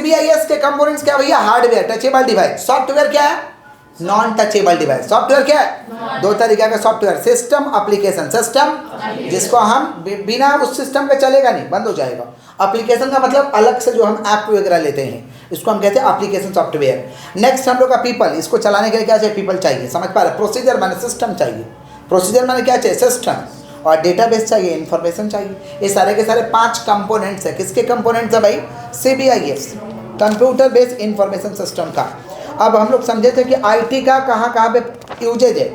CBIS के components क्या भैया? हार्डवेयर टचेबल डिवाइस, सॉफ्टवेयर क्या है? Non touchable device. सॉफ्टवेयर क्या है? दो तरीके का सॉफ्टवेयर, सिस्टम एप्लीकेशन। सिस्टम जिसको हम बिना उस सिस्टम के चलेगा नहीं, बंद हो जाएगा। एप्लीकेशन का मतलब अलग से जो हम ऐप वगैरह लेते हैं, इसको हम कहते हैं एप्लीकेशन सॉफ्टवेयर। नेक्स्ट हम लोग का पीपल, इसको चलाने के लिए क्या चाहिए? पीपल चाहिए, समझ पा रहे? प्रोसीजर माने सिस्टम चाहिए, प्रोसीजर माने क्या चाहिए? सिस्टम। और डेटाबेस चाहिए, इन्फॉर्मेशन चाहिए। ये सारे के सारे 5 कंपोनेंट्स है। किसके कंपोनेंट्स है भाई? CBIS, computer based information system का। अब हम लोग समझे थे कि IT का कहाँ कहाँ पे यूजेज है,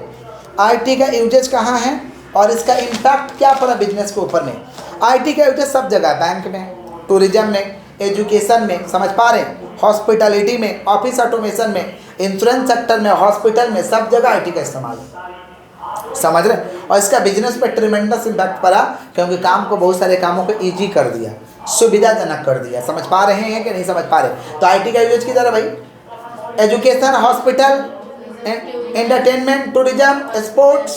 IT का यूजेज कहाँ है और इसका इम्पैक्ट क्या पड़ा बिजनेस के ऊपर में। IT का यूजेज सब जगह, बैंक में, टूरिज्म में, एजुकेशन में, समझ पा रहे हैं, हॉस्पिटलिटी में, ऑफिस ऑटोमेशन में, इंश्योरेंस सेक्टर में, हॉस्पिटल में, सब जगह IT का इस्तेमाल है, समझ रहे हैं। और इसका बिजनेस पे ट्रिमेंडस इम्पैक्ट पड़ा, क्योंकि काम को, बहुत सारे कामों को ईजी कर दिया, सुविधाजनक कर दिया। समझ पा रहे हैं कि नहीं समझ पा रहे? तो IT का यूज किधर है भाई? Education, hospital, entertainment, tourism, sports,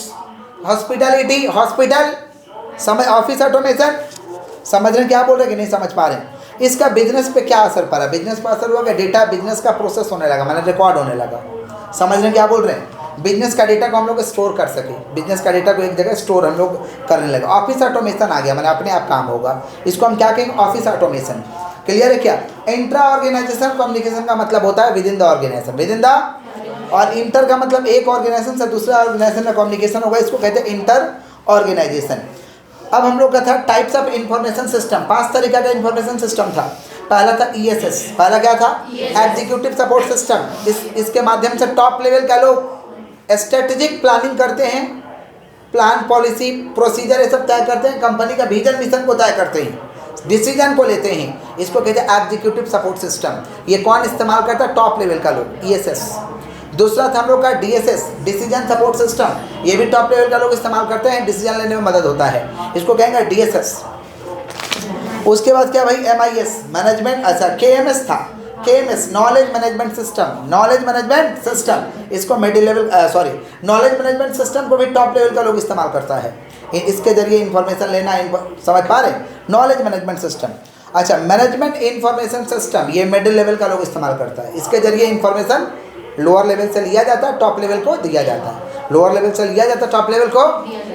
hospitality, hospital, समझ, ऑफिस ऑटोमेशन। समझ रहे हैं क्या बोल रहे हैं कि नहीं समझ पा रहे हैं? इसका बिजनेस पे क्या असर पड़ा? बिजनेस पर असर हुआ कि डेटा बिजनेस का प्रोसेस होने लगा, माने रिकॉर्ड होने लगा। समझ रहे हैं क्या बोल रहे हैं? बिजनेस का डेटा को हम लोग स्टोर कर सके, बिजनेस का डेटा को एक जगह स्टोर हम लोग करने लगे। ऑफिस ऑटोमेशन आ गया, मैंने अपने आप काम होगा, इसको हम क्या कहेंगे? Office automation. क्लियर है क्या? इंट्रा ऑर्गेनाइजेशन कम्युनिकेशन का मतलब होता है within the organization, within the, और इंटर का मतलब एक ऑर्गेनाइजेशन से दूसरे ऑर्गेनाइजेशन में कम्युनिकेशन होगा, इसको कहते हैं इंटर ऑर्गेनाइजेशन। अब हम लोग का था टाइप्स ऑफ इंफॉर्मेशन सिस्टम, 5 तरीका का इंफॉर्मेशन सिस्टम था। पहला था ESS, पहला क्या था? Executive support system. इसके माध्यम से टॉप लेवल का लोग स्ट्रेटेजिक प्लानिंग करते हैं, प्लान, पॉलिसी, प्रोसीजर ये सब तय करते हैं, कंपनी का विजन मिशन को तय करते हैं, डिसीजन को लेते हैं। इसको कहते हैं एग्जीक्यूटिव सपोर्ट सिस्टम। ये कौन इस्तेमाल करता है? टॉप लेवल का लोग, ESS। दूसरा था हम लोग का DSS, डिसीजन सपोर्ट सिस्टम। ये भी टॉप लेवल का लोग इस्तेमाल करते हैं, डिसीजन लेने में मदद होता है, इसको कहेंगे DSS। उसके बाद क्या भाई? MIS, मैनेजमेंट, अच्छा KMS था, KMS knowledge management system, knowledge management system. इसको middle level, knowledge management system को भी टॉप लेवल का लोग इस्तेमाल करता है, इसके जरिए इंफॉर्मेशन लेना, समझ पा रहे? Knowledge management system. अच्छा, मैनेजमेंट इंफॉर्मेशन सिस्टम, ये मिडिल लेवल का लोग इस्तेमाल करता है, इसके जरिए इंफॉर्मेशन लोअर लेवल से लिया जाता है, टॉप लेवल को दिया जाता है, लोअर लेवल से लिया जाता है, टॉप लेवल को,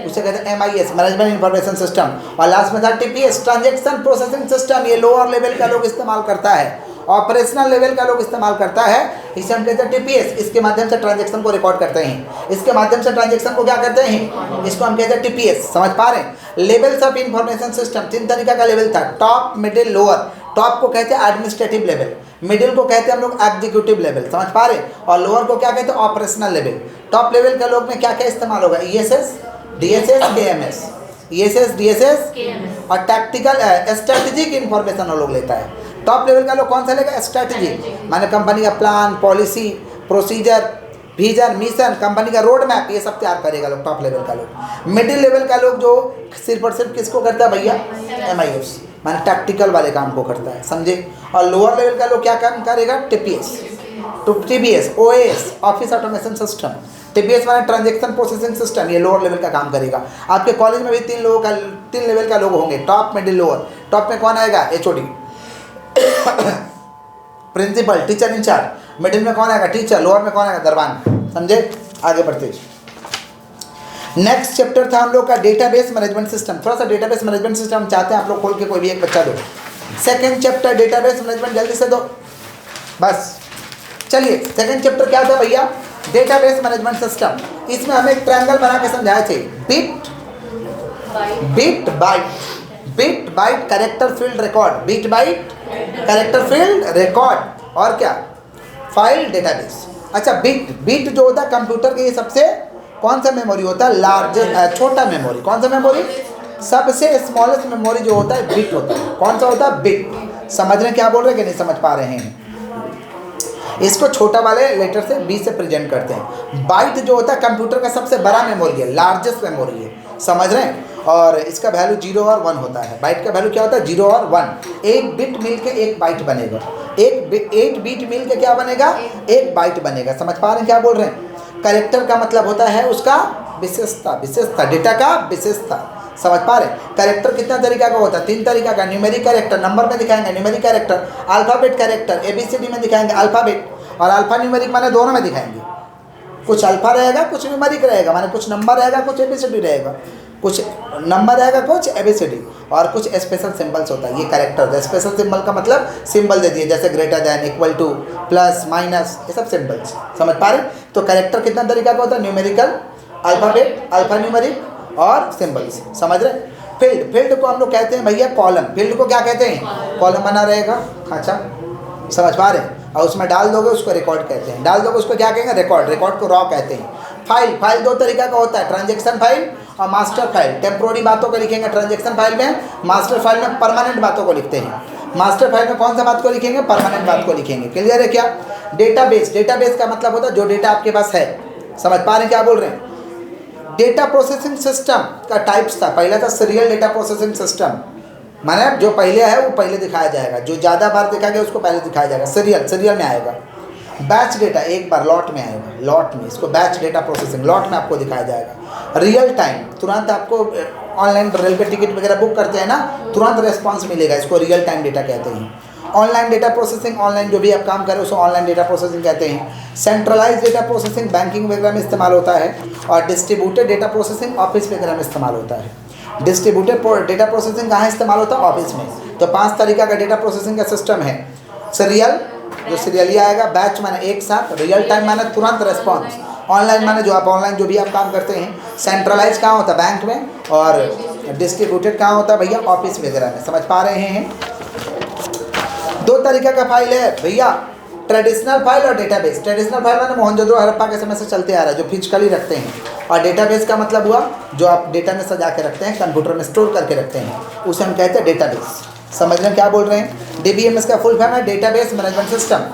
उसे कहते हैं MIS, मैनेजमेंट इंफॉर्मेशन सिस्टम। और लास्ट में था TPS, ट्रांजैक्शन प्रोसेसिंग सिस्टम। ये लोअर लेवल का लोग इस्तेमाल करता है, ऑपरेशनल लेवल का लोग इस्तेमाल करता है, इसे हम कहते हैं TPS। इसके माध्यम से ट्रांजैक्शन को रिकॉर्ड करते हैं, इसके माध्यम से ट्रांजैक्शन को क्या करते हैं? इसको हम कहते हैं TPS। समझ पा रहे हैं? लेवल्स ऑफ इंफॉर्मेशन सिस्टम 3 तरीका का लेवल था, टॉप, मिडिल, लोअर। टॉप को कहते हैं एडमिनिस्ट्रेटिव लेवल, मिडिल को कहते हैं हम लोग एग्जीक्यूटिव लेवल, समझ पा रहे हैं, और लोअर को क्या कहते हैं? Operational level. टॉप लेवल का लोग में क्या क्या इस्तेमाल होगा? ESS, DSS, KMS, ESS, DSS और टैक्टिकल स्ट्रेटेजिक इंफॉर्मेशन वो लोग लेता है। टॉप लेवल का लोग कौन सा लेगा? स्ट्रेटेजी, माने कंपनी का plan, policy, procedure, vision, mission, company का रोड मैप, ये सब तैयार करेगा लोग, टॉप लेवल का लोग। मिडिल लेवल का लोग जो सिर्फ और सिर्फ किसको करता है भैया? MIS, माने टैक्टिकल वाले काम को करता है, समझे? और लोअर लेवल का लोग क्या काम करेगा? TPS, TPS, OAS, office automation system. TPS माने ट्रांजैक्शन प्रोसेसिंग सिस्टम, ये लोअर लेवल का काम करेगा। आपके कॉलेज में भी 3 लेवल का लोग होंगे, टॉप, मिडिल, लोअर। टॉप में कौन आएगा? HOD, principal, teacher in charge. Middle में कौन आएगा? टीचर। लोअर में कौन आएगा? दरबान। समझे? आगे बढ़ते। नेक्स्ट चैप्टर था हम लोग का डेटाबेस मैनेजमेंट सिस्टम। थोड़ा सा डेटाबेस मैनेजमेंट सिस्टम चाहते हैं आप लोग खोल के कोई भी एक बच्चा दो। सेकंड चैप्टर डेटाबेस मैनेजमेंट, जल्दी से दो बस। चलिए, सेकंड चैप्टर क्या था भैया? Database management system. इसमें हमें एक ट्रायंगल बना के समझाए थे, bit byte character field record, bit byte character field record, और क्या? File database. अच्छा, बिट जो होता है कंप्यूटर के ये सबसे कौन सा मेमोरी होता है? लार्जेस्ट, छोटा मेमोरी। कौन सा मेमोरी? सबसे स्मॉलेस्ट मेमोरी जो होता है बिट होता है। कौन सा होता है? बिट। समझ रहे हैं क्या बोल रहे हैं कि नहीं समझ पा रहे हैं? इसको छोटा वाले लेटर से B से प्रेजेंट करते हैं। बाइट जो होता है कंप्यूटर का सबसे बड़ा मेमोरी है, लार्जेस्ट मेमोरी है, समझ रहे हैं? और इसका वैल्यू 0 और 1 होता है। बाइट का वैल्यू क्या होता है? 0 और 1। एक बिट मिल के एक बाइट बनेगा, एक बिट मिल के क्या बनेगा? एक बाइट बनेगा। समझ पा रहे हैं क्या बोल रहे हैं? कैरेक्टर का मतलब होता है उसका विशेषता, डेटा का विशेषता, समझ पा रहे? कैरेक्टर कितना तरीका का होता है? 3 तरीका का। न्यूमेरिक कैरेक्टर, नंबर में दिखाएंगे numeric character, alphabet character ABCD में दिखाएंगे अल्फ़ाबेट, और अल्फ़ा न्यूमेरिक माने दोनों में दिखाएंगे। कुछ अल्फ़ा रहेगा, कुछ न्यूमेरिक रहेगा, माने कुछ नंबर रहेगा, कुछ ABCD रहेगा, कुछ नंबर रहेगा, कुछ ABCD, और कुछ स्पेशल सिंबल्स होता है। ये कैरेक्टर, स्पेशल सिंबल का मतलब सिंबल दे दिए, जैसे greater than, equal to, plus, minus, ये सब सिंबल्स। समझ पा रहे? तो कैरेक्टर कितना तरीका का होता है? न्यूमेरिकल, अल्फ़ाबेट, अल्फ़ा न्यूमेरिक और सिंबल्स। समझ रहे? फील्ड, फील्ड को हम लोग कहते हैं भैया कॉलम। फील्ड को क्या कहते हैं? कॉलम बना रहेगा। अच्छा, समझ पा रहे हैं? और उसमें डाल दोगे उसको रिकॉर्ड कहते हैं, डाल दोगे उसको क्या कहेंगे? रिकॉर्ड। रिकॉर्ड को रॉ कहते हैं। फाइल, फाइल 2 तरीका का होता है, ट्रांजेक्शन फाइल और मास्टर फाइल। टेम्प्रोरी बातों को लिखेंगे ट्रांजेक्शन फाइल में, मास्टर फाइल में परमानेंट बातों को लिखते हैं। मास्टर फाइल में कौन सा बात को लिखेंगे? परमानेंट बात को लिखेंगे। क्लियर है क्या? डेटाबेस, डेटाबेस का मतलब होता है जो डेटा आपके पास है। समझ पा रहे हैं क्या बोल रहे हैं? डेटा प्रोसेसिंग सिस्टम का टाइप्स था। पहला था सीरियल डेटा प्रोसेसिंग सिस्टम, माने जो पहले है वो पहले दिखाया जाएगा, जो ज़्यादा बार देखा गया उसको पहले दिखाया जाएगा, सीरियल, सीरियल में आएगा। बैच डेटा एक बार लॉट में आएगा, लॉट में, इसको बैच डेटा प्रोसेसिंग, लॉट में आपको दिखाया जाएगा। रियल टाइम, तुरंत आपको ऑनलाइन रेलवे टिकट वगैरह बुक करते हैं ना, तुरंत रिस्पॉन्स मिलेगा, इसको रियल टाइम डेटा कहते हैं। ऑनलाइन डेटा प्रोसेसिंग, ऑनलाइन जो भी आप काम करें उसको ऑनलाइन डेटा प्रोसेसिंग कहते हैं। सेंट्रलाइज डेटा प्रोसेसिंग बैंकिंग वगैरह में इस्तेमाल होता है, और डिस्ट्रीब्यूटेड डेटा प्रोसेसिंग ऑफिस वगैरह में इस्तेमाल होता है। डिस्ट्रीब्यूटेड डेटा प्रोसेसिंग कहाँ इस्तेमाल होता है? ऑफिस में। तो 5 तरीका का डेटा प्रोसेसिंग का सिस्टम है। सीरियल, जो सीरियली आएगा। बैच माने एक साथ। रियल टाइम माने तुरंत रेस्पॉन्स। ऑनलाइन माने जो आप ऑनलाइन जो भी आप काम करते हैं। सेंट्रलाइज कहाँ होता है? बैंक में। और डिस्ट्रीब्यूटेड कहाँ होता है भैया? ऑफिस वगैरह में। समझ पा रहे हैं? 2 तरीका का फाइल है भैया, ट्रेडिशनल फाइल और डेटाबेस। ट्रेडिशनल फाइल माने मोहनजोदड़ो हड़प्पा के समय से चलते आ रहा है, जो फिजिकली रखते हैं। और डेटाबेस का मतलब हुआ जो आप डेटा में सजा के रखते हैं, कंप्यूटर में स्टोर करके रखते हैं, उसे हम कहते हैं डेटाबेस। समझ रहे हैं क्या बोल रहे हैं? DBMS का फुल फॉर्म है डेटाबेस मैनेजमेंट सिस्टम।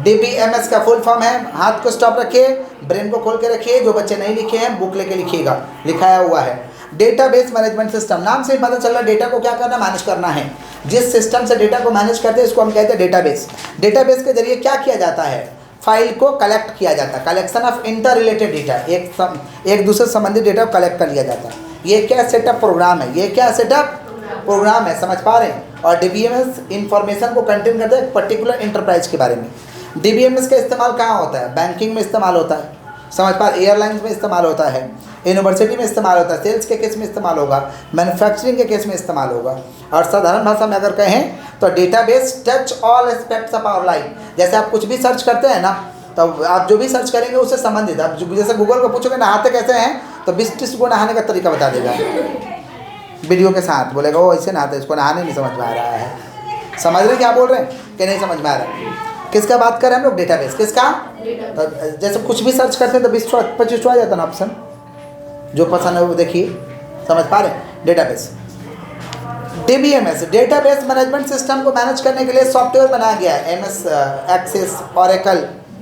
DBMS का फुल फॉर्म है, हाथ को स्टॉप रखिए, ब्रेन को खोल के रखिए, जो बच्चे नहीं लिखे हैं बुक लेके लिखिएगा, लिखाया हुआ है डेटाबेस मैनेजमेंट सिस्टम। नाम से ही पता चल रहा है डेटा को क्या करना, मैनेज करना है। जिस सिस्टम से डेटा को मैनेज करते हैं इसको हम कहते हैं डेटाबेस। डेटाबेस के जरिए क्या किया जाता है? फाइल को कलेक्ट किया जाता है, collection of inter related data, एक दूसरे से संबंधित डेटा को कलेक्ट कर लिया जाता है। ये क्या सेटअप प्रोग्राम है? ये क्या सेटअप प्रोग्राम है? समझ पा रहे हैं? और DBMS इंफॉर्मेशन को कंटेन करता है एक पर्टिकुलर इंटरप्राइज के बारे में। DBMS का इस्तेमाल कहाँ होता है? बैंकिंग में इस्तेमाल होता है। समझ पा रहे? एयरलाइंस में इस्तेमाल होता है, यूनिवर्सिटी में इस्तेमाल होता है, सेल्स के केस में इस्तेमाल होगा, मैन्युफैक्चरिंग के केस में इस्तेमाल होगा। और साधारण भाषा में अगर कहें तो database touch all aspects of our life. जैसे आप कुछ भी सर्च करते हैं ना, तो आप जो भी सर्च करेंगे उससे संबंधित, आप जैसे गूगल को पूछोगे नहाते कैसे हैं, तो 20-30 को नहाने का तरीका बता देगा वीडियो के साथ। बोलेगा वो ऐसे नहाते, इसको नहाने नहीं समझ में आ रहा है। समझ रहे क्या बोल रहे हैं कि नहीं समझ में आ रहा है? किसका बात कर रहे हैं हम लोग? डेटाबेस। किसका? तो जैसे कुछ भी सर्च करते हैं तो 20-25 आ जाता ना ऑप्शन, जो पसंद है वो देखिए। समझ पा रहे हैं? Database. DBMS database management system को मैनेज करने के लिए सॉफ्टवेयर बनाया गया है, MS एक्सेस, ओरेकल,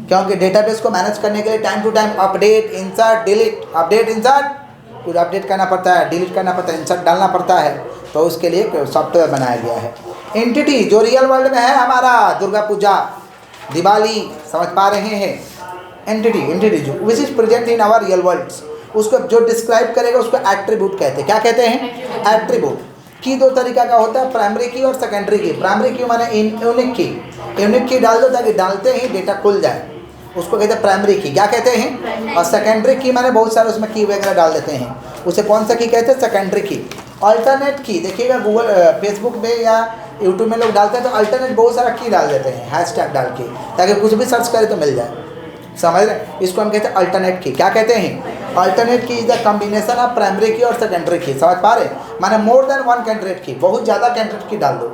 क्योंकि डेटाबेस को मैनेज करने के लिए time to time update, insert, delete, update, insert, कुछ अपडेट करना पड़ता है, डिलीट करना पड़ता है, इंसर्ट डालना पड़ता है, तो उसके लिए सॉफ्टवेयर बनाया गया है। एंटिटी जो रियल वर्ल्ड में है हमारा, दुर्गा पूजा, दिवाली, समझ पा रहे हैं? एंटिटी जो which is present in our real world, उसको जो डिस्क्राइब करेगा उसको एट्रीब्यूट कहते हैं। क्या कहते हैं? एट्रीब्यूट। की 2 तरीका का होता है, प्राइमरी की और सेकेंडरी की। प्राइमरी की माने यूनिक की, यूनिक की डाल दो ताकि डालते ही डेटा खुल जाए, उसको कहते हैं प्राइमरी की। क्या कहते हैं? और सेकेंडरी की माने बहुत सारे उसमें की वगैरह डाल देते हैं, उसे कौन सा की कहते हैं? सेकेंडरी की। अल्टरनेट की देखिएगा गूगल, फेसबुक में या यूट्यूब में लोग डालते हैं तो अल्टरनेट बहुत सारा की डाल देते हैं, हैशटैग डाल के, ताकि कुछ भी सर्च करे तो मिल जाए। समझ रहे? इसको हम कहते हैं अल्टरनेट की। क्या कहते हैं? अल्टरनेट की is the combination of primary की और सेकेंडरी की। समझ पा रहे? माने मोर देन 1 कैंडिडेट की, बहुत ज़्यादा कैंडिडेट की डाल दो,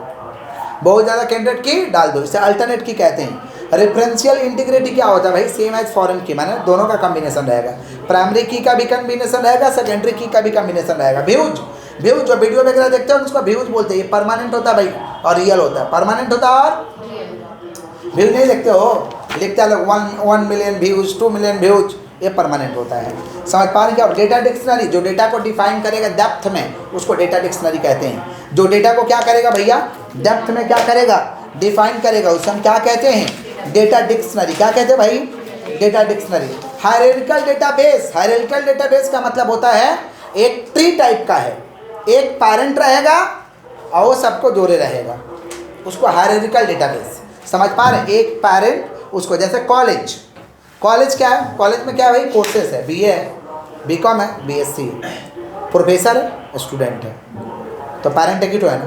बहुत ज़्यादा कैंडिडेट की डाल दो, इसे अल्टरनेट की कहते हैं। रेफरेंशियल इंटीग्रिटी क्या होता है भाई? सेम एज फॉरेन की, माने दोनों का कॉम्बिनेशन रहेगा, प्राइमरी की का भी कॉम्बिनेशन रहेगा, सेकेंडरी की का भी कॉम्बिनेशन रहेगा। व्यूज, व्यूज जो वीडियो वगैरह देखते हैं उसको व्यूज बोलते हैं। ये परमानेंट होता है भाई और रियल होता है। परमानेंट होता है और व्यूज नहीं देखते हो, लिखते हैं लोग 1 मिलियन व्यूज, 2 मिलियन व्यूज, ये परमानेंट होता है। समझ पा रहे हैं क्या? डेटा डिक्शनरी जो डेटा को डिफाइन करेगा डेप्थ में, उसको डेटा डिक्शनरी कहते हैं। जो डेटा को क्या करेगा भैया? डेप्थ में क्या करेगा? डिफाइन करेगा, उसे हम क्या कहते हैं? Data dictionary. क्या कहते हैं भाई? Data dictionary. Hierarchical database, hierarchical database का मतलब होता है एक ट्री टाइप का है, एक पेरेंट रहेगा और वो सबको जोड़े रहेगा, उसको हायरार्किकल डेटाबेस। समझ पा रहे हैं? एक पेरेंट उसको, जैसे कॉलेज, कॉलेज क्या है, कॉलेज में क्या है भाई, कोर्सेस है, बीए है, बीकॉम है, बीएससी है, प्रोफेसर है, स्टूडेंट है, तो पेरेंट एक ही तो है ना,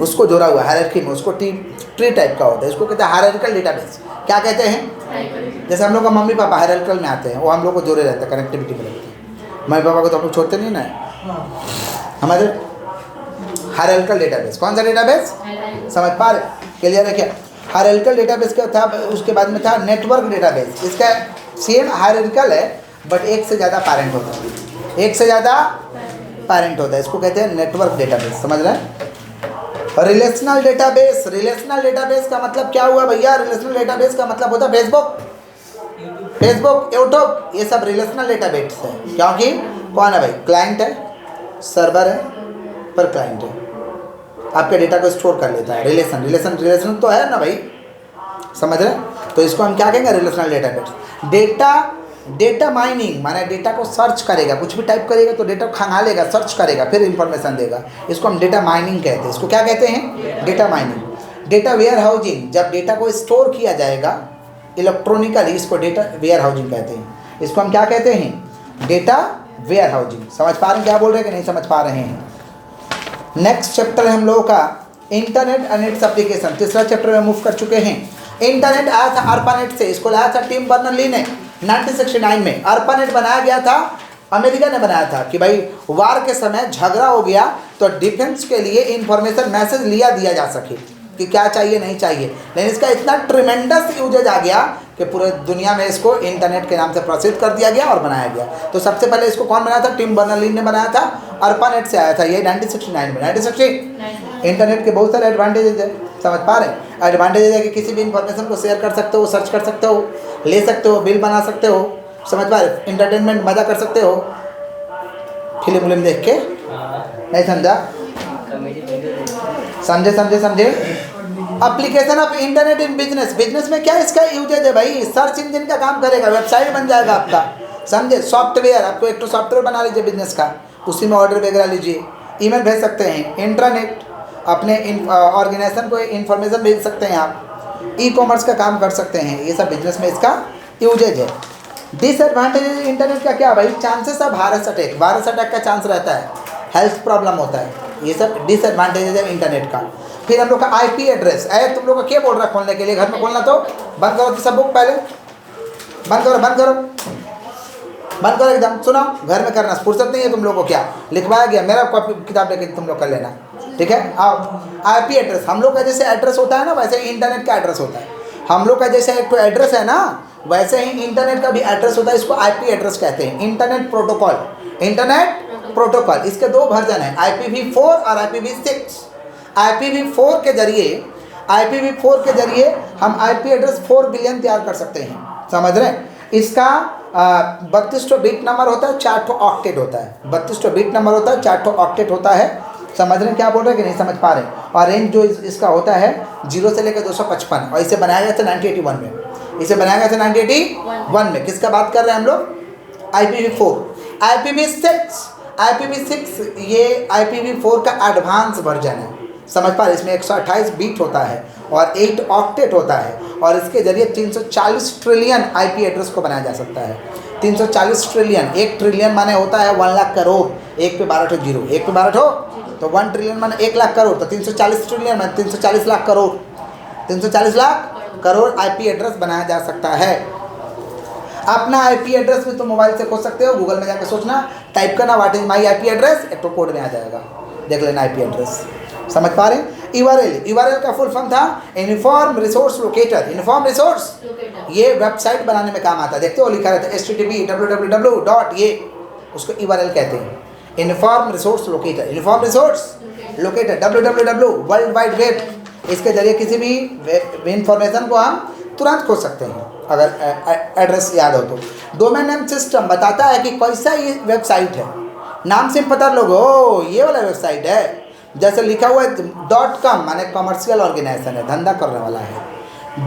उसको जोड़ा हुआ है हायरार्की में, उसको ट्री टाइप का होता है, इसको कहते हैं हायरार्किकल डेटाबेस। क्या कहते हैं? जैसे हम लोग का मम्मी पापा हायरार्किकल में आते हैं, वो हम लोग को जोड़े रहते हैं, कनेक्टिविटी में रहते हैं। मम्मी पापा को तो हम लोग छोड़ते नहीं ना, हमारे हायरार्किकल डेटाबेस। कौन सा डेटाबेस? समझ पा रहे? क्लियर है क्या? हायरार्किकल डेटाबेस क्या था, उसके बाद में था नेटवर्क डेटाबेस। इसका सेम हायरार्किकल है बट एक से ज़्यादा पेरेंट होता है, एक से ज़्यादा पेरेंट होता है, इसको कहते हैं नेटवर्क डेटाबेस। समझ रहे हैं? रिलेशनल डेटाबेस, रिलेशनल डेटाबेस का मतलब क्या हुआ भैया? रिलेशनल डेटाबेस का मतलब होता है फेसबुक, फेसबुक, यूट्यूब, ये सब रिलेशनल डेटाबेस है। क्योंकि कौन है भाई? क्लाइंट है, सर्वर है, पर क्लाइंट है, आपके डेटा को स्टोर कर लेता है। रिलेशन, रिलेशन, रिलेशन तो है ना भाई, समझ रहे? तो इसको हम क्या कहेंगे? Relational database. Data, data mining माने डेटा को सर्च करेगा, कुछ भी टाइप करेगा तो डेटा को खंगालेगा, सर्च करेगा, फिर इंफॉर्मेशन देगा, इसको हम डेटा माइनिंग कहते हैं। इसको क्या कहते हैं? Data mining. Data warehousing, जब डेटा को स्टोर किया जाएगा इलेक्ट्रॉनिकली, इसको डेटा वेयर हाउसिंग कहते हैं। इसको हम क्या कहते हैं? Data warehousing. समझ पा रहे हैं क्या बोल रहे हैं कि नहीं समझ पा रहे हैं? नेक्स्ट चैप्टर है हम लोगों का इंटरनेट एंड इट्स एप्लीकेशन। तीसरा चैप्टर में मूव कर चुके हैं। इंटरनेट आया था ARPANET से, इसको लाया था टिम बर्नर्स-ली ने 1969 में। ARPANET बनाया गया था, अमेरिका ने बनाया था कि भाई वार के समय झगड़ा हो गया तो डिफेंस के लिए इंफॉर्मेशन मैसेज लिया दिया जा सके कि क्या चाहिए नहीं चाहिए। लेकिन इसका इतना ट्रिमेंडस यूजेज आ गया कि पूरे दुनिया में इसको इंटरनेट के नाम से प्रसिद्ध कर दिया गया और बनाया गया। तो सबसे पहले इसको कौन बनाया था? टिम बर्नर्स-ली ने बनाया था। ARPANET से आया था ये 1969 में। 1960 इंटरनेट के बहुत सारे एडवांटेजेस है, समझ पा रहे हैं? एडवांटेजेस है कि किसी भी इंफॉर्मेशन को शेयर कर सकते हो, सर्च कर सकते हो, ले सकते हो, बिल बना सकते हो, समझ पा रहे? इंटरटेनमेंट मज़ा कर सकते हो, फिल्म विल्म देख के। नहीं समझा? समझे समझे समझे? Application of internet in business, business में क्या इसका यूजेज है भाई? सर्च इंजन का काम करेगा, वेबसाइट बन जाएगा आपका, समझे? सॉफ्टवेयर, आपको एक तो सॉफ्टवेयर बना लीजिए बिजनेस का, उसी में ऑर्डर वगैरह लीजिए, ईमेल भेज सकते हैं, इंटरनेट अपने ऑर्गेनाइजेशन को इंफॉर्मेशन भेज सकते हैं आप, ई कॉमर्स का काम कर सकते हैं, ये सब बिजनेस में इसका यूजेज है। डिसएडवांटेज इंटरनेट का क्या भाई? Chances of virus attack, virus attack का चांस रहता है, हेल्थ प्रॉब्लम होता है, ये सब डिसएडवांटेज है इंटरनेट का। फिर हम लोग का IP एड्रेस है, तुम लोग का क्या बोल रहा है खोलने के लिए? घर में खोलना तो बंद करो, तो सब बुक पहले बंद करो, बंद करो, बंद करो एकदम। सुनो, घर में करना, फुर्सत नहीं है तुम लोगों को, क्या लिखवाया गया? मेरा कॉपी किताब लेके तुम लोग कर लेना, ठीक है? आओ। IP एड्रेस, हम लोग का जैसे एड्रेस होता है ना, वैसे इंटरनेट का एड्रेस होता है। हम लोग का जैसे एक तो एड्रेस है ना, वैसे ही इंटरनेट का भी एड्रेस होता है, इसको IP एड्रेस कहते हैं। इंटरनेट प्रोटोकॉल, इंटरनेट प्रोटोकॉल, इसके दो वर्जन है, IPv4 और IPv6। IPv4 के जरिए हम IP एड्रेस 4 बिलियन तैयार कर सकते हैं, समझ रहे हैं? इसका 32 बिट नंबर होता है, 4 ऑक्टेट होता है, 32 बिट नंबर होता है, 4 ऑक्टेट होता है, समझ रहे हैं क्या बोल रहे हैं कि नहीं समझ पा रहे हैं? और रेंज जो इसका होता है 0 से लेकर 255, और इसे बनाया गया था 1981 में, इसे बनाया गया था 1981 में। किसका बात कर रहे हैं हम लोग? IPv4। IPv6 ये IPv4 का एडवांस वर्जन है, समझ पा रहे? इसमें 128 बीट होता है और 8 ऑक्टेट होता है, और इसके जरिए 340 ट्रिलियन IP एड्रेस को बनाया जा सकता है। 340 ट्रिलियन, 1 ट्रिलियन माने होता है 1 लाख करोड़, 1 पे 12 जीरो, 1 पे 12 तो 1 ट्रिलियन माने 1 लाख करोड़, तो 340 ट्रिलियन माने 340 लाख करोड़, 340 लाख करोड़ IP एड्रेस बनाया जा सकता है। अपना IP एड्रेस भी तुम मोबाइल से खोज सकते हो, गूगल में जाकर सोचना, टाइप करना what is my IP address, एक तो कोड में आ जाएगा, देख लेना IP एड्रेस, समझ पा रहे हैं? URL का फुल फॉर्म था uniform resource locator. Uniform resource ये वेबसाइट बनाने में काम आता है, देखते हो लिखा रहता है HTTP www. ये उसको URL कहते हैं, uniform resource locator. Uniform resource locator www world wide web, इसके जरिए किसी भी इंफॉर्मेशन को हम तुरंत खोज सकते हैं अगर एड्रेस याद हो तो। डोमेन नेम सिस्टम बताता है कि कैसा ये वेबसाइट है, नाम से पता लोगो ये वाला वेबसाइट है। जैसे लिखा हुआ है .com माने कमर्शियल ऑर्गेनाइजेशन है, धंधा करने वाला है।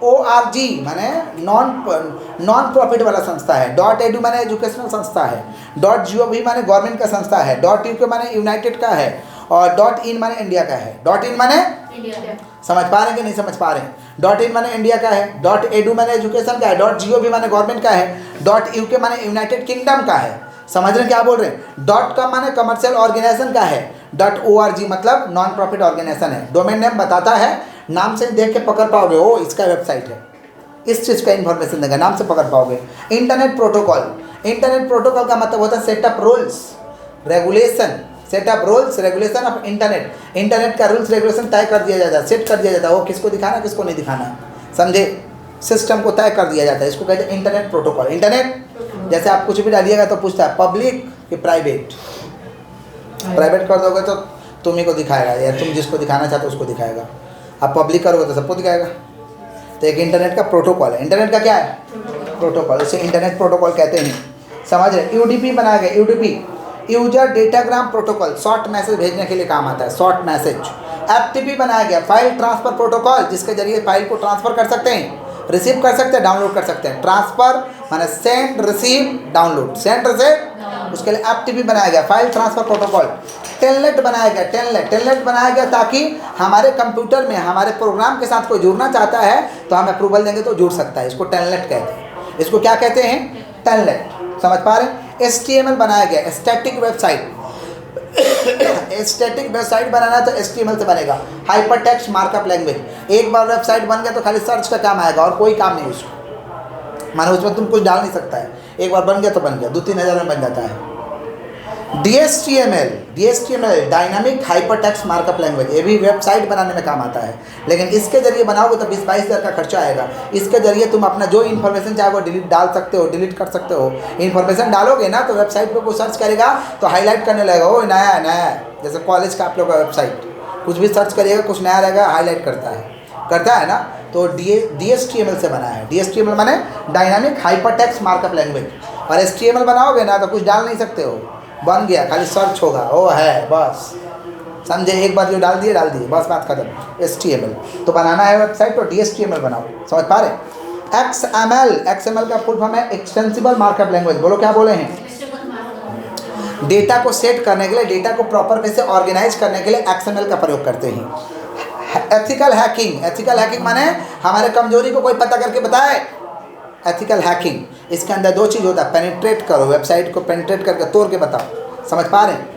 .org माने नॉन प्रॉफिट वाला संस्था है। .edu माने एजुकेशनल संस्था है। .gov माने गवर्नमेंट का संस्था है। .uk माने यूनाइटेड का है। और .in माने इंडिया का है। .in माने इंडिया, समझ पा रहे हैं कि नहीं समझ पा रहे हैं? .in माने इंडिया का है। .edu माने एजुकेशन का है। .gov माने गवर्नमेंट का है। .uk माने यूनाइटेड किंगडम का है। समझ रहे हैं क्या बोल रहे हैं? .com माने कमर्शियल ऑर्गेनाइजेशन का है। .org मतलब नॉन प्रॉफिट ऑर्गेनाइजेशन है। डोमेन नेम बताता है, नाम से देख के पकड़ पाओगे, ओ इसका वेबसाइट है, इस चीज़ का इन्फॉर्मेशन देगा, नाम से पकड़ पाओगे। इंटरनेट प्रोटोकॉल, इंटरनेट प्रोटोकॉल का मतलब होता है setup rules regulation, setup rules regulation of internet. Internet का रूल्स रेगुलेशन तय कर दिया जाता है, सेट कर दिया जाता है, वो किसको दिखाना किसको नहीं दिखाना, समझे? सिस्टम को तय कर दिया जाता है, इसको कहते हैं इंटरनेट प्रोटोकॉल। इंटरनेट जैसे आप कुछ भी डालिएगा तो पूछता है पब्लिक कि प्राइवेट, प्राइवेट कर दोगे तो तुम्ही को दिखाएगा, या तुम जिसको दिखाना चाहते हो उसको दिखाएगा। आप पब्लिक करोगे तो सबको दिखाएगा। तो एक इंटरनेट का प्रोटोकॉल है। इंटरनेट का क्या है? प्रोटोकॉल, इसे इंटरनेट प्रोटोकॉल कहते हैं, समझ रहे? यूडीपी बनाया गया, UDP user datagram protocol, short message भेजने के लिए काम आता है, शॉर्ट मैसेज। एफटीपी बनाया गया, फाइल ट्रांसफर प्रोटोकॉल, जिसके जरिए फाइल को ट्रांसफर कर सकते हैं, रिसीव कर सकते हैं, डाउनलोड कर सकते हैं। ट्रांसफर माने send, receive, download, send receive, उसके लिए एफटीपी बनाया गया, फाइल ट्रांसफर प्रोटोकॉल। टेलनेट बनाया गया, टेलनेट बनाया गया ताकि हमारे कंप्यूटर में हमारे प्रोग्राम के साथ कोई जुड़ना चाहता है तो हम अप्रूवल देंगे तो जुड़ सकता है, इसको टेलनेट कहते हैं। इसको क्या कहते हैं? टेलनेट, समझ पा रहे हैं? HTML बनाया गया, स्टैटिक वेबसाइट। स्टैटिक वेबसाइट बनाना तो HTML से बनेगा, हाइपर टेक्स्ट मार्कअप लैंग्वेज। एक बार वेबसाइट बन गया तो खाली सर्च का काम आएगा और कोई काम नहीं उसको, मानो उसमें तुम कुछ डाल नहीं सकता है। एक बार बन गया तो बन गया, 2-3 हज़ार में बन जाता है। DHTML dynamic hyper text markup language, ये भी वेबसाइट बनाने में काम आता है, लेकिन इसके जरिए बनाओगे तो 20-22 हज़ार का खर्चा आएगा। इसके जरिए तुम अपना जो इन्फॉर्मेशन चाहे वो डिलीट डाल सकते हो, डिलीट कर सकते हो। इन्फॉर्मेशन डालोगे ना तो वेबसाइट पे कोई सर्च करेगा तो हाईलाइट करने लगेगा, ओ नया नया, जैसे कॉलेज का आप लोग का वेबसाइट, कुछ भी सर्च करिएगा कुछ नया रहेगा, हाईलाइट करता है ना। तो DHTML से बना है। DHTML माने dynamic hyper text markup language. और HTML बनाओगे ना तो कुछ डाल नहीं सकते हो, बन गया, खाली सर्च होगा, वो है बस, समझे? एक बार जो डाल दिए बस, बात खत्म। HTML तो बनाना है वेबसाइट तो DHTML बनाओ, समझ पा रहे? XML का फुल फॉर्म है एक्सटेंसिबल मार्कअप लैंग्वेज। बोलो क्या बोले हैं? डेटा को सेट करने के लिए, डेटा को प्रॉपर वे से ऑर्गेनाइज करने के लिए XML का प्रयोग करते हैं। एथिकल हैकिंग माने हमारे कमजोरी को कोई पता करके बताए, एथिकल हैकिंग। इसके अंदर 2 चीज़ होता है, पेनिट्रेट करो, वेबसाइट को पेनिट्रेट करके तोड़ के बताओ, समझ पा रहे हैं?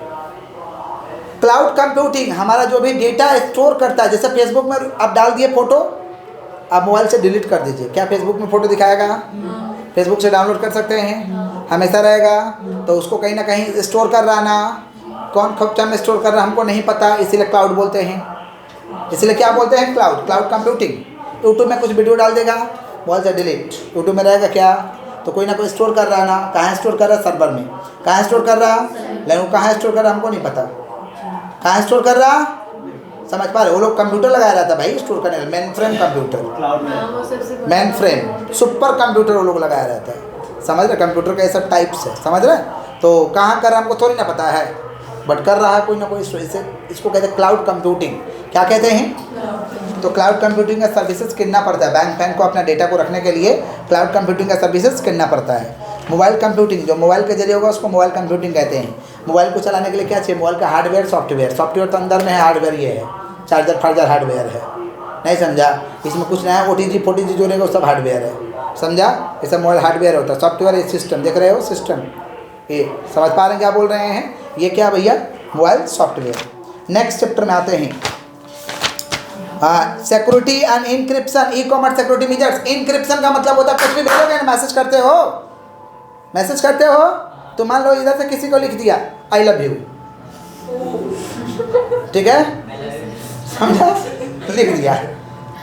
क्लाउड कंप्यूटिंग, हमारा जो भी डेटा स्टोर करता है, जैसे फेसबुक में आप डाल दिए फोटो, आप मोबाइल से डिलीट कर दीजिए, क्या फेसबुक में फ़ोटो दिखाएगा? फेसबुक से डाउनलोड कर सकते हैं, हमेशा रहेगा। तो उसको कहीं ना कहीं स्टोर कर रहा ना, कौन कक्षा में स्टोर कर रहा हमको नहीं पता, इसीलिए क्लाउड बोलते हैं। इसलिए क्या बोलते हैं? Cloud computing. यूट्यूब में कुछ वीडियो डाल देगा, मोबाइल से डिलीट, यूट्यूब में रहेगा क्या? तो कोई ना कोई स्टोर कर रहा है ना, कहाँ स्टोर कर रहा है? सर्वर में। कहाँ स्टोर कर रहा? लेकिन वो कहाँ स्टोर कर रहा हमको नहीं पता, कहाँ स्टोर कर रहा, समझ पा रहे? वो लोग कंप्यूटर लगाया रहता है भाई स्टोर करने, main frame computer, main frame super computer वो लोग लगाया रहता है, समझ रहे? कंप्यूटर का ऐसा टाइप्स है, समझ रहे? तो कहाँ कर रहा हमको थोड़ी ना पता है, बट कर रहा है कोई ना कोई। इसको कहते हैं क्लाउड कंप्यूटिंग। क्या कहते हैं? तो क्लाउड कंप्यूटिंग का सर्विसेज कितना पड़ता है? बैंक को अपना डेटा को रखने के लिए क्लाउड कंप्यूटिंग का सर्विसेज कितना पड़ता है? मोबाइल कंप्यूटिंग, जो मोबाइल के जरिए होगा उसको मोबाइल कंप्यूटिंग कहते हैं। मोबाइल को चलाने के लिए क्या चाहिए? मोबाइल का हार्डवेयर, सॉफ्टवेयर तो अंदर में है, हार्डवेयर ये है, चार्जर हार्डवेयर है, नहीं समझा? इसमें कुछ नया OTG फोटीजी जोड़ेगा वो सब हार्डवेयर है, समझा? ऐसा मोबाइल हार्डवेयर होता है, सॉफ्टवेयर ये सिस्टम, देख रहे हो सिस्टम, ये समझ पा रहे हैं क्या बोल रहे हैं? ये क्या भैया? Mobile software. नेक्स्ट चैप्टर में आते हैं, security and encryption, e commerce security measures. Encryption का मतलब होता है कुछ भी भेजोगे ना, मैसेज करते हो तो मान लो इधर से किसी को लिख दिया आई लव यू, ठीक है, समझा? लिख दिया,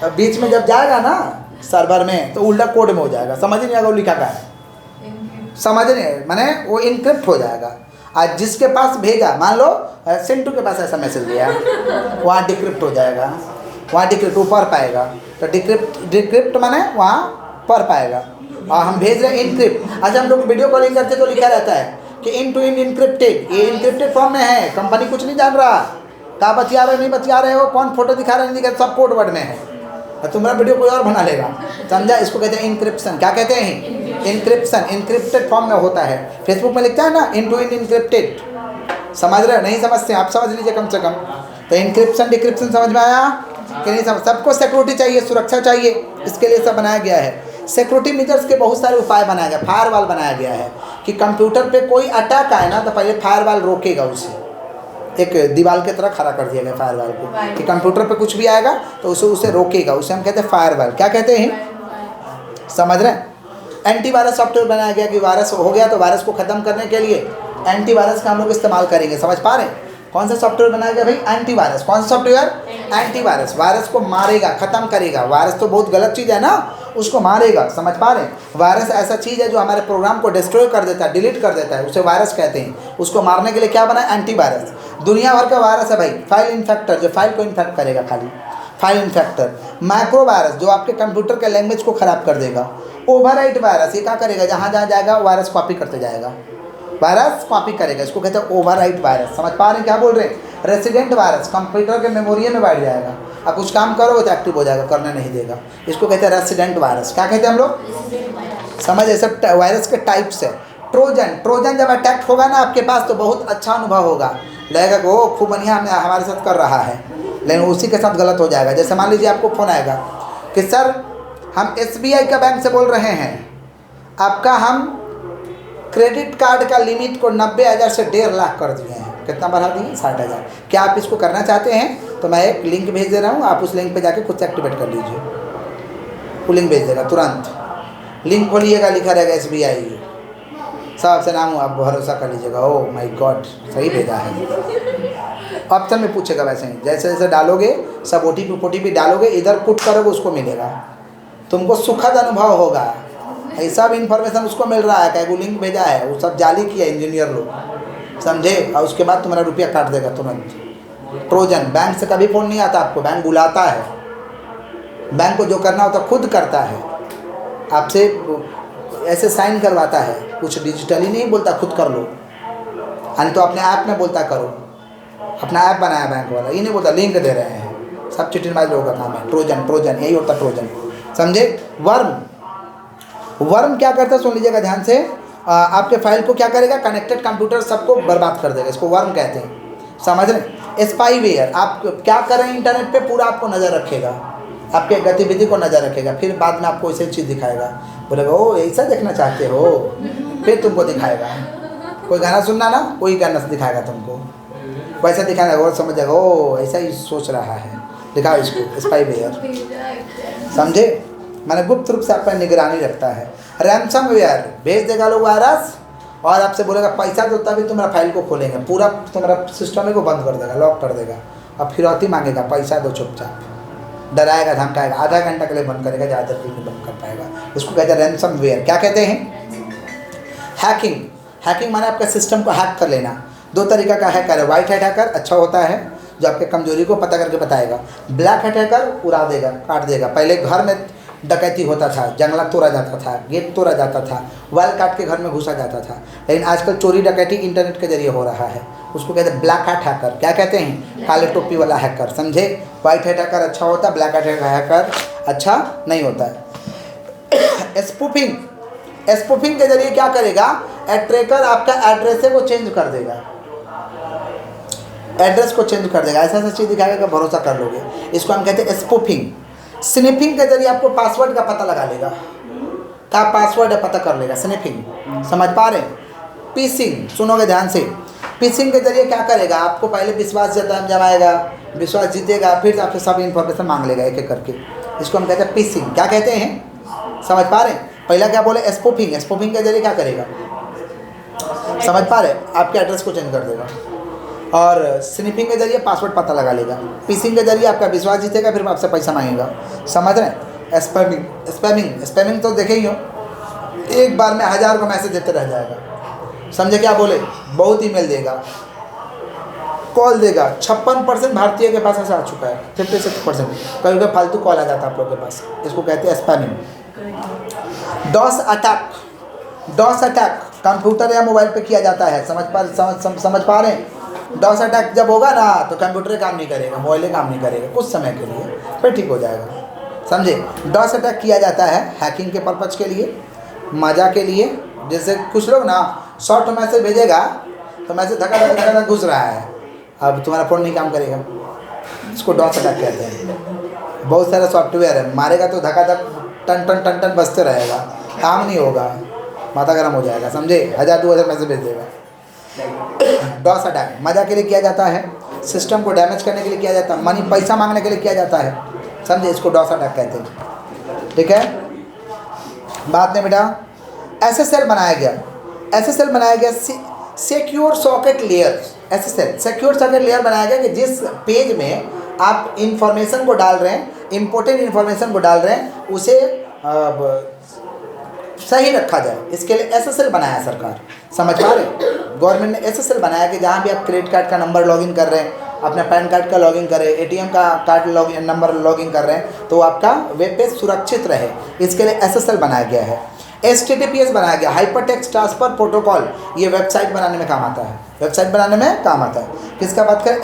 अब बीच में जब जाएगा ना सर्वर में तो उल्टा कोड में हो जाएगा, समझ नहीं आएगा वो लिखा क्या है, समझ नहीं, माने वो इनक्रिप्ट हो जाएगा। आज जिसके पास भेजा, मान लो सिंटू के पास ऐसा मैसेज दिया, वहाँ डिक्रिप्ट हो जाएगा, वहाँ डिक्रिप्ट ऊपर पाएगा, तो डिक्रिप्ट माने वहाँ पर पाएगा, और हम भेज रहे हैं इनक्रिप्ट। अच्छा हम लोग वीडियो कॉलिंग करते तो लिखा रहता है कि इन टू इन इनक्रिप्टेड, ये इनक्रिप्टेड फॉर्म में है, कंपनी कुछ नहीं जान रहा, कहाँ बतिया रहे नहीं बतिया रहे हो, कौन फोटो दिखा रहे नहीं दिखा, सब कोड वर्ड में है, और तुम्हारा वीडियो कोई और बना लेगा, समझा। इसको कहते हैं इंक्रिप्शन। क्या कहते हैं? इंक्रिप्शन। इंक्रिप्टेड फॉर्म में होता है। फेसबुक में लिखता है ना इन टू इन इंक्रिप्टेड, समझ रहे हो? नहीं समझते आप, समझ लीजिए कम से कम। तो इंक्रिप्शन डिक्रिप्शन समझ में आया कि नहीं समझ? सबको सिक्योरिटी चाहिए, सुरक्षा चाहिए, इसके लिए सब बनाया गया है। सिक्योरिटी मेजर्स के बहुत सारे उपाय बनाया गया। फायरवॉल बनाया गया है कि कंप्यूटर पे कोई अटैक आए ना तो पहले फायरवॉल रोकेगा उसे, एक दीवार की तरह खड़ा कर दिया गया फायरवॉल को कि कंप्यूटर पे कुछ भी आएगा तो उसे रोकेगा। उसे हम कहते हैं फायरवॉल। क्या कहते हैं? समझ रहे हैं? एंटीवायरस सॉफ्टवेयर बनाया गया कि वायरस हो गया तो वायरस को ख़त्म करने के लिए एंटीवायरस का हम लोग इस्तेमाल करेंगे। समझ पा रहे हैं? कौन सा सॉफ्टवेयर बनाया गया भाई? एंटीवायरस। कौन सा सॉफ्टवेयर? एंटीवायरस। वायरस को मारेगा, ख़त्म करेगा। वायरस तो बहुत गलत चीज़ है ना, उसको मारेगा। समझ पा रहे हैं? वायरस ऐसा चीज़ है जो हमारे प्रोग्राम को डिस्ट्रॉय कर देता है, डिलीट कर देता है, उसे वायरस कहते हैं। उसको मारने के लिए क्या बना? एंटीवायरस। दुनिया भर का वायरस है भाई। फाइल इन्फेक्टर, जो फाइल को इन्फेक्ट करेगा, खाली फाइल इन्फेक्टर। माइक्रो वायरस, जो आपके कंप्यूटर के लैंग्वेज को ख़राब कर देगा। ओवरराइट वायरस, ये क्या करेगा? जहाँ जहाँ जाएगा वायरस कॉपी करते जाएगा, वायरस कॉपी करेगा। इसको कहते हैं ओवरराइट वायरस। समझ पा रहे हैं क्या बोल रहे हैं? रेसिडेंट वायरस, कंप्यूटर के मेमोरी में बैठ जाएगा, अब कुछ काम करोगे तो एक्टिव हो जाएगा, करने नहीं देगा। इसको कहते हैं रेसिडेंट वायरस। क्या कहते हैं हम लोग? समझ, ये सब वायरस के टाइप्स है। ट्रोजन, ट्रोजन जब अटैक होगा ना आपके पास तो बहुत अच्छा अनुभव होगा, लगेगा कि वो खूब बढ़िया हमारे साथ कर रहा है, लेकिन उसी के साथ गलत हो जाएगा। जैसे मान लीजिए आपको फ़ोन आएगा कि सर हम SBI का बैंक से बोल रहे हैं, आपका हम क्रेडिट कार्ड का लिमिट को 90,000 से 1.5 लाख कर दिए हैं। कितना बढ़ा दिए? 60,000। क्या आप इसको करना चाहते हैं? तो मैं एक लिंक भेज दे रहा हूँ, आप उस लिंक पे जाके खुद से एक्टिवेट कर लीजिए। वो लिंक भेज देगा तुरंत। लिंक खोलिएगा, लिखा रहेगा SBI, साहब से नाम हो, आप भरोसा कर लीजिएगा। ओह माय गॉड, सही भेजा है। ऑप्शन में पूछेगा वैसे ही, जैसे जैसे डालोगे सब OTP डालोगे, इधर पुट करोगे उसको मिलेगा, तुमको सुखद अनुभव होगा। ये सब इन्फॉर्मेशन उसको मिल रहा है कि वो लिंक भेजा है, वो सब जाली किया इंजीनियर लोग, समझे। और उसके बाद तुम्हारा रुपया काट देगा तुरंत। ट्रोजन। बैंक से कभी फ़ोन नहीं आता आपको, बैंक बुलाता है। बैंक को जो करना होता खुद करता है, आपसे ऐसे साइन करवाता है, कुछ डिजिटली नहीं बोलता खुद कर लो, यानी तो अपने ऐप में बोलता करो। अपना ऐप बनाया बैंक वाला, ये नहीं बोलता लिंक दे रहे हैं। सब चिटिंगबाज लोगों का काम है। ट्रोजन, ट्रोजन यही होता ट्रोजन, समझे। वर्म, वर्म क्या करता है सुन लीजिएगा ध्यान से। आपके फाइल को क्या करेगा? कनेक्टेड कंप्यूटर सबको बर्बाद कर देगा, इसको वर्म कहते हैं, समझ रहे। स्पाईवेयर, आप क्या कर रहे हैं इंटरनेट पे पूरा आपको नज़र रखेगा, आपके गतिविधि को नज़र रखेगा, फिर बाद में आपको ऐसी चीज़ दिखाएगा, बोलेगा ओ ऐसा देखना चाहते हो, फिर तुमको दिखाएगा। कोई गाना सुनना ना, कोई गाना दिखाएगा तुमको, वैसा दिखाएगा, और समझ जाएगा ओ ऐसा ही सोच रहा है, दिखाओ इसको। स्पाईवेयर, समझे, मैंने गुप्त रूप से आप पर निगरानी रखता है। रैंसमवेयर, भेज देगा लोग वायरस और आपसे बोलेगा पैसा दो तभी तुम्हारा फाइल को खोलेंगे, पूरा तुम्हारा सिस्टम को बंद कर देगा, लॉक कर देगा, और फिरौती मांगेगा, पैसा दो चुपचाप, डराएगा धमकाएगा, आधा घंटा के लिए बंद करेगा, ज़्यादा देर नहीं बंद कर पाएगा। इसको कहते हैं रैंसमवेयर। क्या कहते हैं? हैकिंग। हैकिंग माने आपका सिस्टम को हैक कर लेना। दो तरीका का हैकर है। वाइट हैट हैकर अच्छा होता है, जो आपके कमजोरी को पता करके बताएगा। ब्लैक हैट हैकर उड़ा देगा, काट देगा। पहले घर में डकैती होता था, जंगला तोड़ा जाता था, गेट तोड़ा जाता था, वाल काट के घर में घुसा जाता था, लेकिन आजकल चोरी डकैती इंटरनेट के जरिए हो रहा है। उसको कहते हैं ब्लैक हैट हैकर। क्या कहते हैं? काले टोपी वाला हैकर, समझे। वाइट हैट हैकर अच्छा होता है, ब्लैक हैट हैकर अच्छा नहीं होता है। स्पूफिंग, स्पूफिंग के जरिए क्या करेगा? ट्रैकर आपका एड्रेस को चेंज कर देगा, एड्रेस को चेंज कर देगा, ऐसा ऐसा चीज़ दिखाएगा कि भरोसा कर लोगे। इसको हम कहते हैं स्पूफिंग। स्निफिंग के जरिए आपको पासवर्ड का पता लगा लेगा, क्या पासवर्ड है पता कर लेगा, स्निफिंग, समझ पा रहे हैं। पीसिंग, सुनोगे ध्यान से। पीसिंग के जरिए क्या करेगा? आपको पहले विश्वास जमाएगा, विश्वास जीतेगा, फिर आपसे सब इन्फॉर्मेशन मांग लेगा एक एक करके। इसको हम कहते हैं पीसिंग। क्या कहते हैं? समझ पा रहे हैं। पहला क्या बोले? स्पूफिंग। स्पूफिंग के जरिए क्या करेगा? समझ पा रहे हैं, आपके एड्रेस को चेंज कर देगा। और स्निफिंग के जरिए पासवर्ड पता लगा लेगा। पीसिंग के जरिए आपका विश्वास जीतेगा, फिर आपसे पैसा मांगेगा, समझ रहे हैं। स्पैमिंग, स्पैमिंग, स्पैमिंग तो देखे ही हो, एक बार में 1000 को मैसेज देते रह जाएगा, समझे क्या बोले? बहुत ईमेल देगा, कॉल देगा। 56% भारतीय के पास ऐसा आ चुका है, 56%। कभी कभी फालतू कॉल आ जाता है आप लोग के पास, इसको कहते हैं spamming. DoS attack, DoS attack computer या मोबाइल पे किया जाता है, समझ पा रहे हैं। डॉस अटैक जब होगा ना तो कंप्यूटर काम नहीं करेगा, मोबाइल काम नहीं करेगा कुछ समय के लिए, फिर ठीक हो जाएगा। समझे। डॉस अटैक किया जाता है हैकिंग के पर्पज के लिए, मजा के लिए। जैसे कुछ लोग ना शॉर्ट मैसेज भेजेगा तो मैसेज धक्का धक्का धक्का घुस रहा है, अब तुम्हारा फ़ोन नहीं काम करेगा, इसको डॉस अटैक कहते हैं। बहुत सारा सॉफ्टवेयर है, मारेगा तो धक्का धक टन टन टन टन बजते रहेगा, काम नहीं होगा, माथा गर्म हो जाएगा, समझे। 1000-2000 मैसेज भेज देगा। डॉस अटैक मजा के लिए किया जाता है, सिस्टम को डैमेज करने के लिए किया जाता है, मनी पैसा मांगने के लिए किया जाता है, समझे। इसको डॉस अटैक कहते हैं, ठीक है। बात नहीं बेटा। SSL बनाया गया, SSL बनाया गया secure socket layer. SSL secure socket layer बनाया गया कि जिस पेज में आप इंफॉर्मेशन को डाल रहे हैं, इम्पोर्टेंट इंफॉर्मेशन को डाल रहे हैं, उसे सही रखा जाए, इसके लिए SSL बनाया सरकार, समझ पा रहे। गवर्नमेंट ने SSL बनाया कि जहाँ भी आप क्रेडिट कार्ड का नंबर लॉगिन कर रहे हैं, अपना पैन कार्ड का लॉगिन कर रहे हैं, ATM का कार्ड नंबर लॉगिन कर रहे हैं, तो आपका वेब पेज सुरक्षित रहे, इसके लिए SSL बनाया गया है। HTTPS बनाया गया, हाइपर टेक्स्ट ट्रांसफर प्रोटोकॉल। ये वेबसाइट बनाने में काम आता है, वेबसाइट बनाने में काम आता है। किसका बात करें?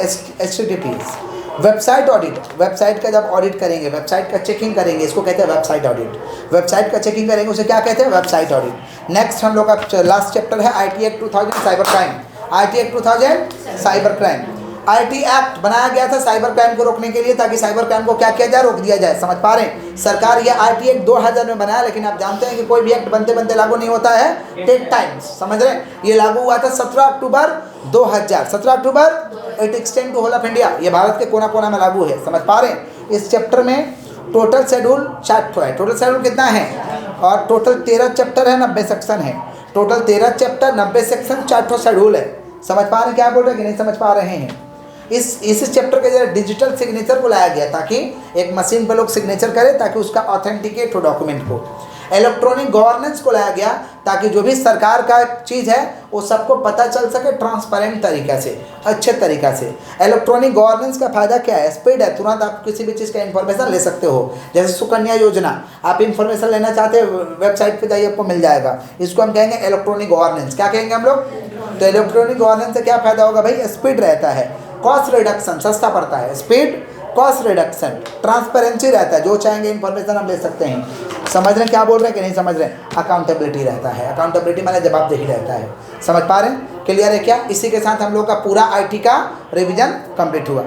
HTTPS। वेबसाइट ऑडिट, वेबसाइट का जब ऑडिट करेंगे, वेबसाइट का चेकिंग करेंगे, इसको कहते हैं वेबसाइट ऑडिट। वेबसाइट का चेकिंग करेंगे, उसे क्या कहते हैं? Website audit. नेक्स्ट हम लोग का लास्ट चैप्टर है IT act 2000 cyber crime. IT act 2000 cyber crime. IT act बनाया गया था साइबर क्राइम को रोकने के लिए, ताकि साइबर क्राइम को क्या किया जाए? रोक दिया जाए, समझ पा रहे हैं। सरकार ये IT एक्ट 2000 में बनाया, लेकिन आप जानते हैं कि कोई भी एक्ट बनते बनते लागू नहीं होता है, टेक टाइम, समझ रहे हैं। ये लागू हुआ था 17 अक्टूबर 2000, 17 अक्टूबर। It extend to whole of India, ये भारत के कोना कोना में लागू है, समझ पा रहे हैं। इस चैप्टर में टोटल शेड्यूल 4 है। टोटल शेड्यूल कितना है? और टोटल 13 चैप्टर है, 90 सेक्शन है। टोटल 13 चैप्टर, 90 सेक्शन, 4 शेड्यूल है, समझ पा रहे हैं। क्या बोल रहे हैं कि नहीं समझ पा रहे हैं? इस चैप्टर के जरिए डिजिटल सिग्नेचर को लाया गया, ताकि एक मशीन पर लोग सिग्नेचर करें, ताकि उसका ऑथेंटिकेट हो डॉक्यूमेंट को। इलेक्ट्रॉनिक गवर्नेंस को लाया गया, ताकि जो भी सरकार का चीज़ है वो सबको पता चल सके ट्रांसपेरेंट तरीक़े से, अच्छे तरीक़े से। इलेक्ट्रॉनिक गवर्नेंस का फ़ायदा क्या है? स्पीड है, तुरंत आप किसी भी चीज़ का इन्फॉर्मेशन ले सकते हो। जैसे सुकन्या योजना, आप इन्फॉर्मेशन लेना चाहते हैं, वेबसाइट पे जाइए, आपको मिल जाएगा। इसको हम कहेंगे इलेक्ट्रॉनिक गवर्नेंस। क्या कहेंगे हम लोग? तो इलेक्ट्रॉनिक गवर्नेंस से क्या फ़ायदा होगा भाई? स्पीड रहता है, कॉस्ट रिडक्शन, सस्ता पड़ता है, स्पीड, कॉस्ट रिडक्शन, ट्रांसपेरेंसी रहता है, जो चाहेंगे इन्फॉर्मेशन हम ले सकते हैं। समझ रहे हैं क्या बोल रहे हैं कि नहीं समझ रहे हैं? अकाउंटेबिलिटी रहता है, अकाउंटेबिलिटी माने जवाबदेही रहता है, समझ पा रहे हैं? क्लियर है क्या? इसी के साथ हम लोग का पूरा IT का रिवीजन कंप्लीट हुआ।